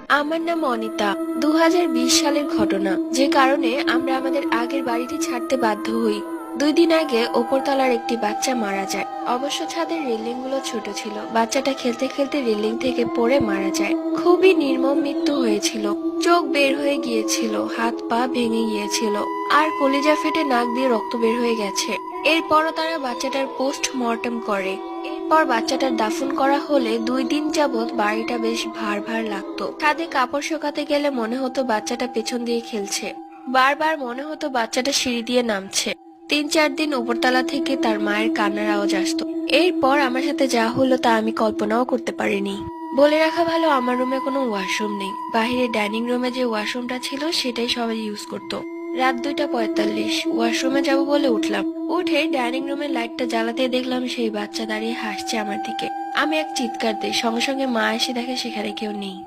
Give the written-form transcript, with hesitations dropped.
আমার নাম অনিতা। 2020 সালের ঘটনা, যে কারণে আমরা আমাদের আগের বাড়িটি ছাড়তে বাধ্য হই। 2 দিন আগে ওপরতলার একটি বাচ্চা মারা যায়। অবশ্য ছাদের রেলিং গুলো ছোট ছিল, বাচ্চাটা খেলতে খেলতে রেলিং থেকে পড়ে মারা যায়। খুবই নির্মম মৃত্যু হয়েছিল। চোখ বের হয়ে গিয়েছিল, হাত পা ভেঙে গিয়েছিল, আর কলিজা ফেটে নাক দিয়ে রক্ত বের হয়ে গেছে। এরপরও তারা বাচ্চাটার পোস্ট মর্টেম করে। এরপর বাচ্চাটার দাফন করা হলে 2 দিন যাবৎ বাড়িটা বেশ ভার ভার লাগতো। ছাদে কাপড় শুকাতে গেলে মনে হতো বাচ্চাটা পেছন দিয়ে খেলছে। বারবার মনে হতো বাচ্চাটা সিঁড়ি দিয়ে নামছে। 3-4 দিন উপরতলা থেকে তার মায়ের কান্নার আওয়াজ আসতো। এরপর আমার সাথে যা হলো তা আমি কল্পনাও করতে পারিনি। বলে রাখা ভালো, আমার রুমে কোনো ওয়াশরুম নেই। বাহিরে ডাইনিং রুমে যে ওয়াশরুমটা ছিল সেটাই সবাই ইউজ করতো। রাত 2:45 ওয়াশরুমে যাব বলে উঠলাম। উঠে ডাইনিং রুমের লাইটটা জ্বালাতে দেখলাম সেই বাচ্চা দাঁড়িয়ে হাসছে আমার দিকে। আমি এক চিৎকার দিই, সঙ্গে সঙ্গে মা এসে দেখে সেখানে কেউ নেই।